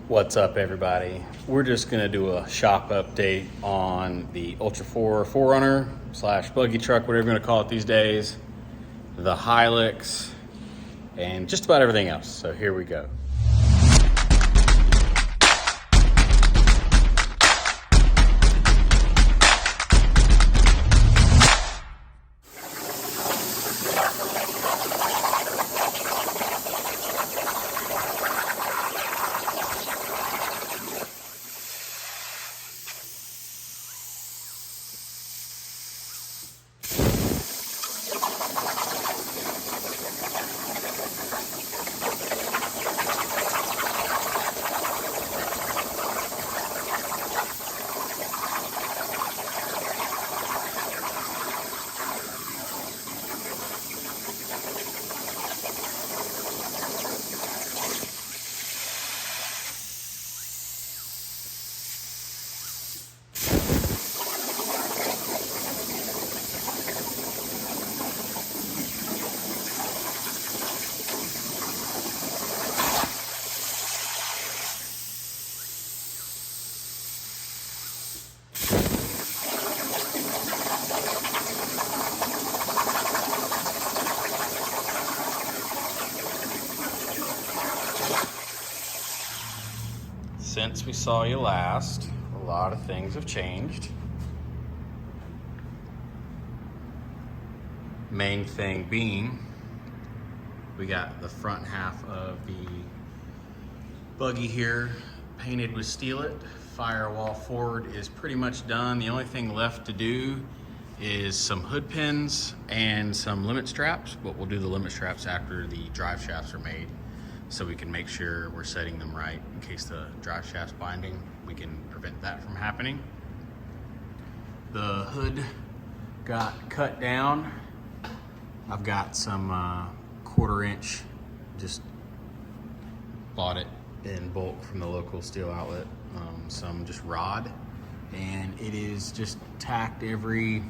What's up, everybody? We're just gonna do a shop update on the Ultra 4 4Runner slash buggy truck, whatever you're gonna call it these days, the Hilux, and just about everything else. So here we go. Since we saw you last, a lot of things have changed. Main thing being, we got the front half of the buggy here painted with Steel It. Firewall forward is pretty much done. The only thing left to do is some hood pins and some limit straps, but we'll do the limit straps after the drive shafts are made, so we can make sure we're setting them right in case the drive shaft's binding. We can prevent that from happening. The hood got cut down. I've got some 1/4 inch, just bought it in bulk from the local steel outlet, some just rod, and it is just tacked every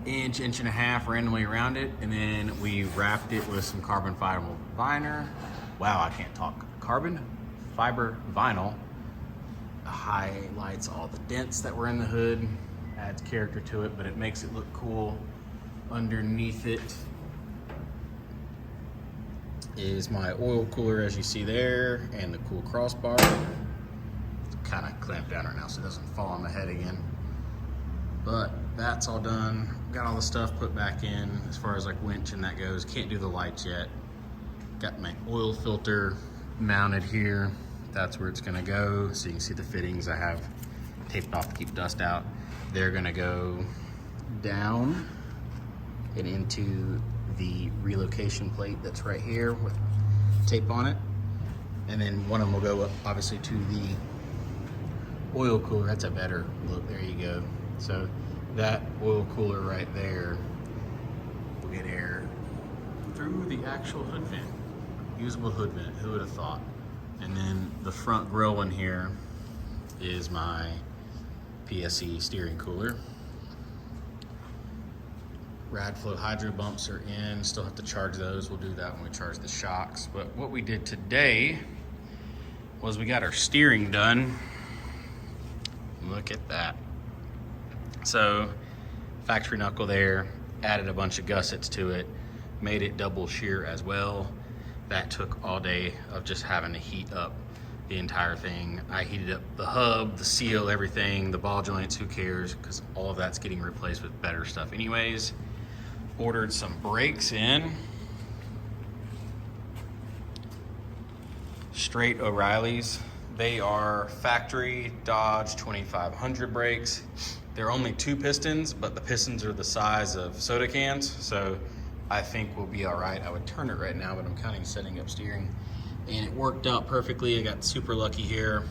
inch and a half randomly around it, and then we wrapped it with some carbon fiber vinyl. Wow, I can't talk. Carbon fiber vinyl highlights all the dents that were in the hood, adds character to it, but it makes it look cool. Underneath it is my oil cooler, as you see there, and the cool crossbar. It's kind of clamped down right now so it doesn't fall on my head again. But that's all done. Got all the stuff put back in as far as like winch and that goes. Can't do the lights yet. Got my oil filter mounted here. That's where it's gonna go. So you can see the fittings I have taped off to keep dust out. They're gonna go down and into the relocation plate that's right here with tape on it. And then one of them will go up, obviously, to the oil cooler. That's a better look, there you go. So that oil cooler right there will get air through the actual hood vent. Usable hood vent, who would have thought? And then the front grill in here is my PSE steering cooler. Rad flow hydro bumps are in, still have to charge those. We'll do that when we charge the shocks. But what we did today was we got our steering done. Look at that. So factory knuckle there, added a bunch of gussets to it, made it double shear as well. That took all day of just having to heat up the entire thing. I heated up the hub, the seal, everything, the ball joints, who cares, because all of that's getting replaced with better stuff anyways. Ordered some brakes in. Straight O'Reilly's. They are factory Dodge 2500 brakes. They're only 2 pistons, but the pistons are the size of soda cans, so I think we'll be all right. I would turn it right now, but I'm kind of setting up steering, and it worked out perfectly. I got super lucky here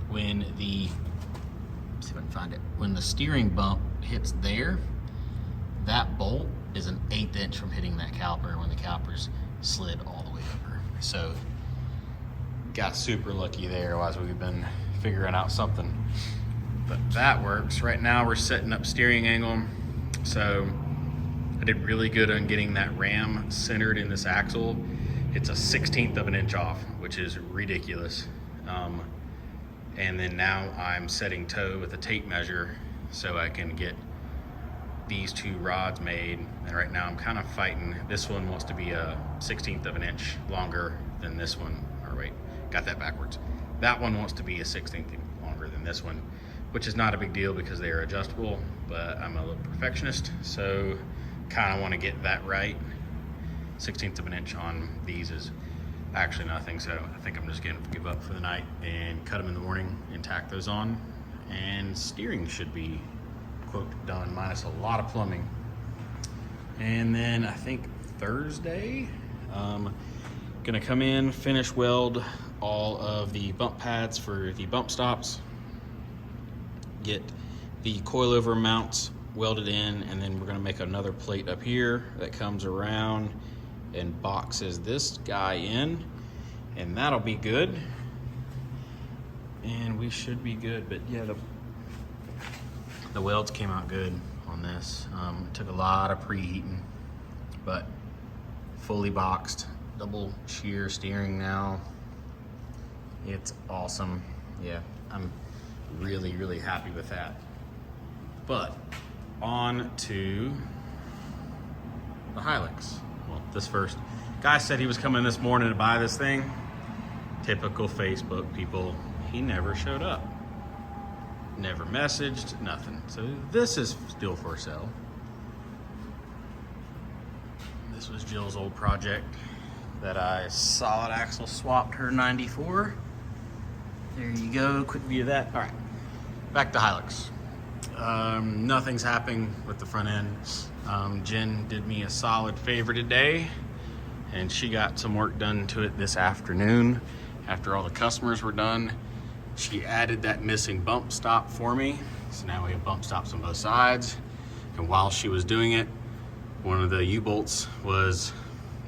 when the, let's see if I can find it, when the steering bump hits there, that bolt is an 1/8 inch from hitting that caliper when the calipers slid all the way over. So got super lucky there, otherwise we've been figuring out something. But that works. Right now we're setting up steering angle. So I did really good on getting that ram centered in this axle. It's a 1/16 of an inch off, which is ridiculous. And then now I'm setting toe with a tape measure so I can get these two rods made. And right now I'm kind of fighting. This one wants to be a 1/16 of an inch longer than this one. Or wait, got that backwards. That one wants to be a 1/16 longer than this one, which is not a big deal because they are adjustable, but I'm a little perfectionist, so kind of want to get that right. 1/16 of an inch on these is actually nothing, so I think I'm just gonna give up for the night and cut them in the morning and tack those on, and steering should be, quote, done, minus a lot of plumbing. And then I think Thursday, gonna come in, finish weld all of the bump pads for the bump stops, get the coilover mounts welded in, and then we're gonna make another plate up here that comes around and boxes this guy in, and that'll be good. And we should be good, but yeah, the welds came out good on this. It took a lot of preheating, but fully boxed, double shear steering now. It's awesome. Yeah, I'm really, really happy with that. But on to the Hilux. Well, this first. Guy said he was coming this morning to buy this thing. Typical Facebook people. He never showed up. Never messaged, nothing. So this is still for sale. This was Jill's old project that I solid axle swapped her 94. There you go, quick view of that. All right, back to Hilux. Nothing's happening with the front end. Jen did me a solid favor today, and she got some work done to it this afternoon after all the customers were done. She added that missing bump stop for me, so now we have bump stops on both sides. And while she was doing it, one of the U-bolts was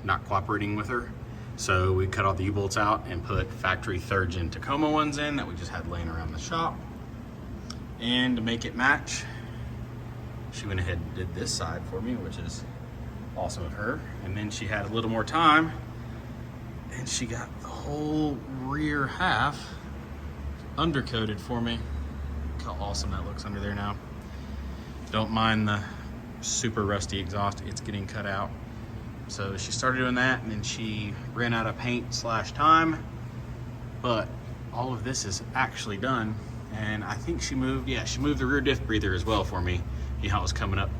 not cooperating with her, so we cut all the U-bolts out and put factory 3rd gen Tacoma ones in that we just had laying around the shop. And to make it match, she went ahead and did this side for me, which is awesome of her. And then she had a little more time, and she got the whole rear half undercoated for me. Look how awesome that looks under there now. Don't mind the super rusty exhaust, it's getting cut out. So she started doing that, and then she ran out of paint / time, but all of this is actually done. And I think she moved the rear diff breather as well for me. You know how it was coming up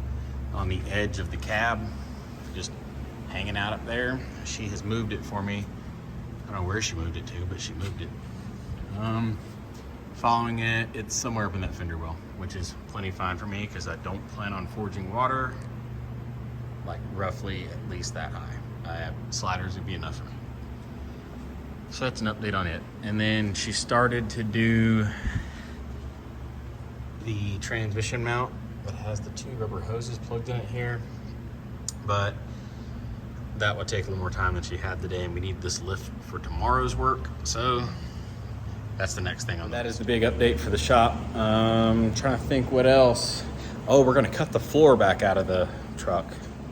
on the edge of the cab, just hanging out up there. She has moved it for me. I don't know where she moved it to, but she moved it. Following it, it's somewhere up in that fender well, which is plenty fine for me because I don't plan on forging water, like roughly at least that high. I have sliders would be enough for me. So that's an update on it. And then she started to do the transmission mount that has the 2 rubber hoses plugged in it here, but that would take a little more time than she had today, and we need this lift for tomorrow's work, so that's the next thing on that. Is the big update for the shop. Trying to think what else. Oh, we're gonna cut the floor back out of the truck,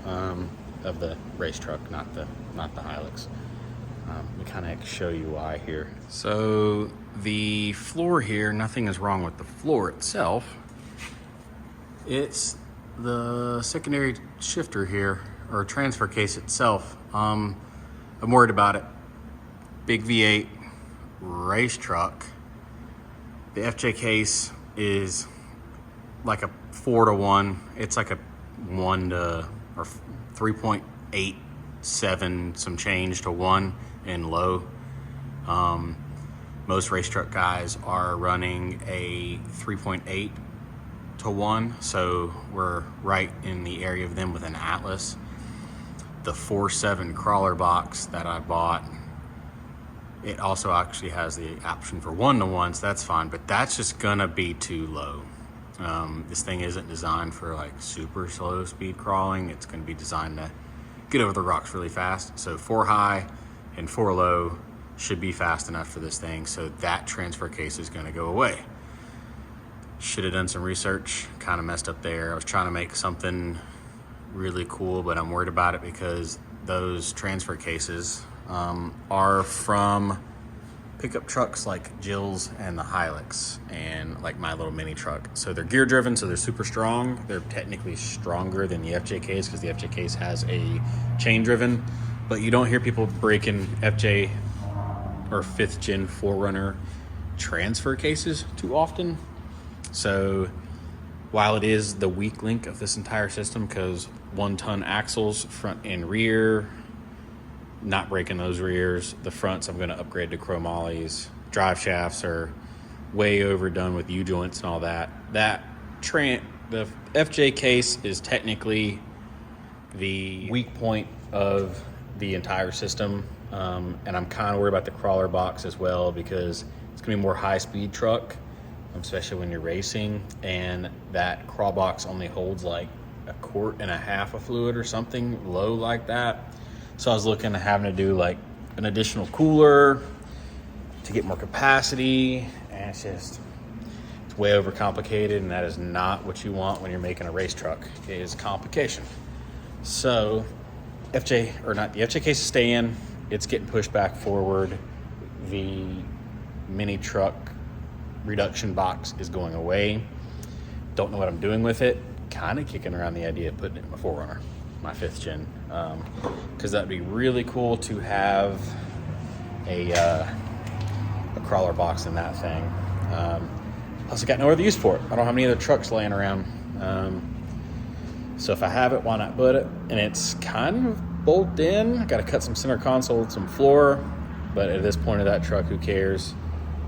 of the race truck, not the Hilux. We kind of show you why here. So the floor here, nothing is wrong with the floor itself. It's the secondary shifter here, or transfer case itself. I'm worried about it. Big V8 race truck. The FJ case is like a 4-to-1. It's like a 3.87 some change to 1 in low. Most race truck guys are running a 3.8 to 1, so we're right in the area of them with an Atlas. The 4.7 crawler box that I bought, it also actually has the option for 1-to-1, so that's fine, but that's just gonna be too low. This thing isn't designed for like super slow speed crawling. It's gonna be designed to get over the rocks really fast. So 4 high and 4 low should be fast enough for this thing, so that transfer case is gonna go away. Should have done some research, kind of messed up there. I was trying to make something really cool, but I'm worried about it because those transfer cases are from pickup trucks like Jill's and the Hilux and like my little mini truck. So they're gear driven, so they're super strong. They're technically stronger than the FJKs because the FJKs has a chain driven, but you don't hear people breaking FJ or 5th gen 4Runner transfer cases too often. So while it is the weak link of this entire system, because 1-ton axles front and rear, not breaking those rears. The fronts I'm going to upgrade to chromolyes. Drive shafts are way overdone with U-joints and all that. The FJ case is technically the weak point of the entire system, and I'm kind of worried about the crawler box as well because it's going to be more high-speed truck, especially when you're racing, and that crawl box only holds like 1.5 quarts of fluid or something low like that. So I was looking at having to do like an additional cooler to get more capacity, and it's way overcomplicated, and that is not what you want when you're making a race truck. It is complication. So the FJ case is staying. It's getting pushed back forward. The mini truck reduction box is going away. Don't know what I'm doing with it. Kind of kicking around the idea of putting it in my 4Runner, my 5th gen, because that'd be really cool to have a crawler box in that thing. Plus I got no other use for it. I don't have any other trucks laying around, so if I have it, why not put it? And it's kind of bolted in. I got to cut some center console, some floor, but at this point of that truck, who cares?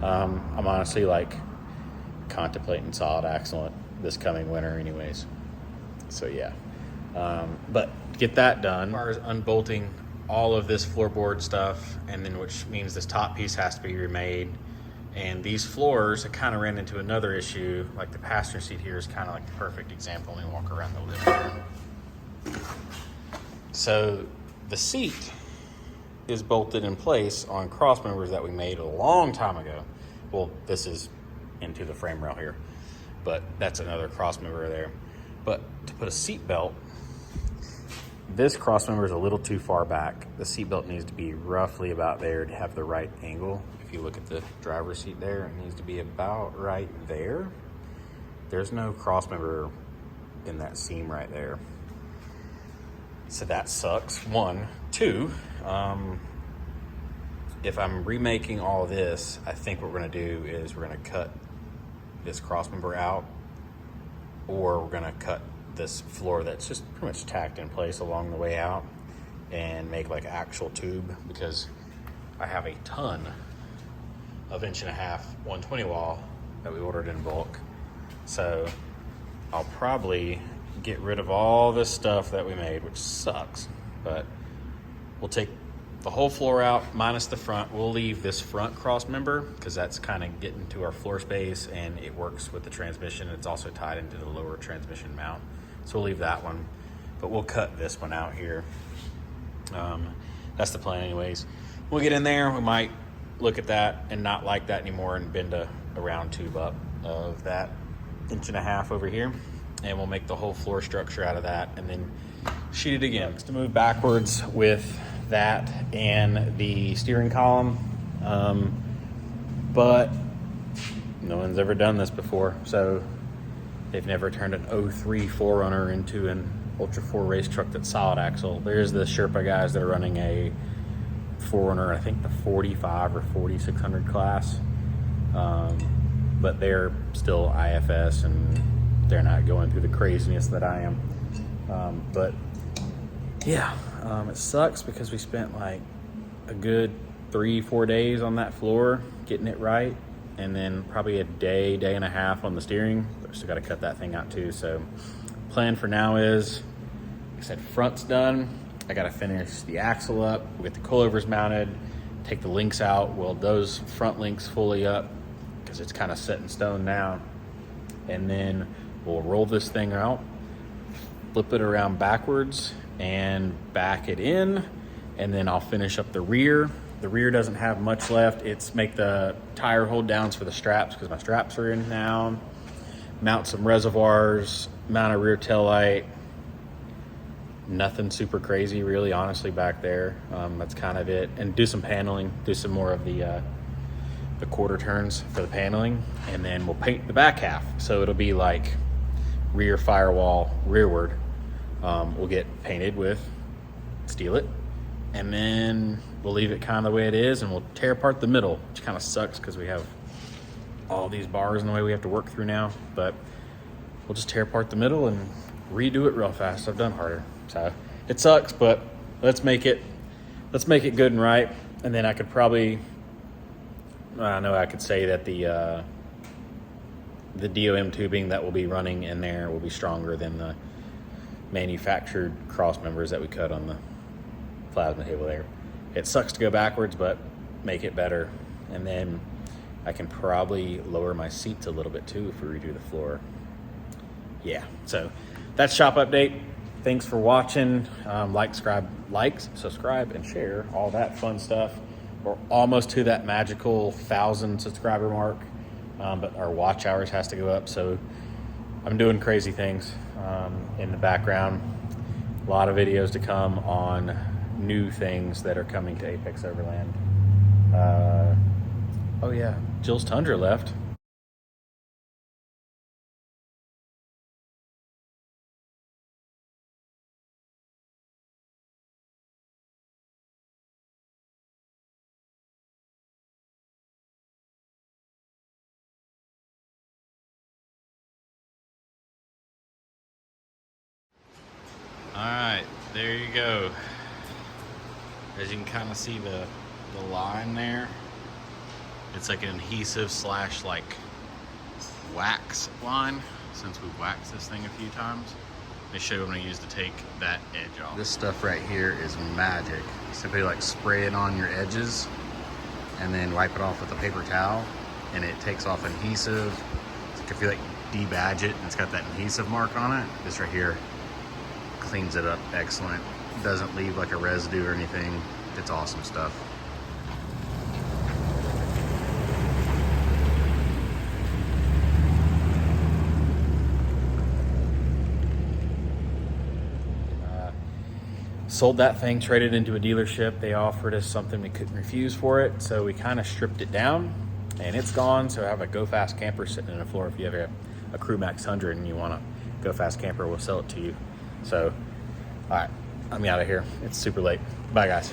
I'm honestly like contemplating solid axle this coming winter anyways, so yeah. But get that done. As far as unbolting all of this floorboard stuff, and then which means this top piece has to be remade. And these floors, I kind of ran into another issue. Like the passenger seat here is kind of like the perfect example. Let me walk around the living room. So the seat is bolted in place on cross members that we made a long time ago. Well, this is into the frame rail here, but that's another cross member there. But to put a seat belt, this cross member is a little too far back. The seat belt needs to be roughly about there to have the right angle. If you look at the driver's seat there, it needs to be about right there. There's no cross member in that seam right there. So that sucks, 1. 2, if I'm remaking all of this, I think what we're gonna do is we're gonna cut this cross member out, or we're gonna cut this floor that's just pretty much tacked in place along the way out and make like actual tube, because I have a ton of 1.5" 120 wall that we ordered in bulk. So I'll probably get rid of all this stuff that we made, which sucks, but we'll take the whole floor out minus the front. We'll leave this front cross member because that's kind of getting to our floor space and it works with the transmission. It's also tied into the lower transmission mount. So we'll leave that one, but we'll cut this one out here. That's the plan anyways. We'll get in there, we might look at that and not like that anymore and bend a round tube up of that 1.5" over here, and we'll make the whole floor structure out of that and then sheet it again. To move backwards with that and the steering column, but no one's ever done this before, so they've never turned an 03 4Runner into an Ultra 4 race truck that's solid axle. There's the Sherpa guys that are running a 4Runner, I think the 45 or 4600 class, but they're still IFS and they're not going through the craziness that I am. But yeah, it sucks because we spent like a good 3-4 days on that floor getting it right, and then probably a day and a half on the steering. But still got to cut that thing out too. So plan for now is, like I said, front's done. I got to finish the axle up. We'll get the coilovers mounted, take the links out, weld those front links fully up because it's kind of set in stone now. And then we'll roll this thing out, flip it around backwards and back it in, and then I'll finish up the rear. The rear doesn't have much left. It's make the tire hold downs for the straps because my straps are in now. Mount some reservoirs, mount a rear tail light. Nothing super crazy really, honestly, back there. That's kind of it. And do some paneling, do some more of the the quarter turns for the paneling, and then we'll paint the back half. So it'll be like rear firewall rearward. We'll get painted with steel it, and then we'll leave it kind of the way it is, and we'll tear apart the middle, which kind of sucks because we have all these bars in the way we have to work through now. But we'll just tear apart the middle and redo it real fast. I've done harder, so it sucks, but let's make it good and right. And then I could probably, I know I could say that the DOM tubing that will be running in there will be stronger than the manufactured cross members that we cut on the plasma table there. It sucks to go backwards, but make it better. And then I can probably lower my seats a little bit too if we redo the floor. Yeah, so that's shop update. Thanks for watching. Like, subscribe, and share, all that fun stuff. We're almost to that magical 1,000 subscriber mark, but our watch hours has to go up. So I'm doing crazy things in the background. A lot of videos to come on new things that are coming to Apex Overland. Oh yeah, Jill's Tundra left. All right, there you go. As you can kind of see the line there, it's like an adhesive slash like wax line, since we've waxed this thing a few times. Let me show you what I'm gonna use to take that edge off. This stuff right here is magic. Simply like spray it on your edges and then wipe it off with a paper towel, and it takes off adhesive. It's like if you like debadge it and it's got that adhesive mark on it, this right here cleans it up excellent. Doesn't leave like a residue or anything. It's awesome stuff. Sold that thing, traded into a dealership. They offered us something we couldn't refuse for it, so we kind of stripped it down, and it's gone. So I have a Go Fast camper sitting on the floor. If you have a Crew Max 100 and you want a Go Fast camper, we'll sell it to you. So, all right, I'm out of here. It's super late. Bye, guys.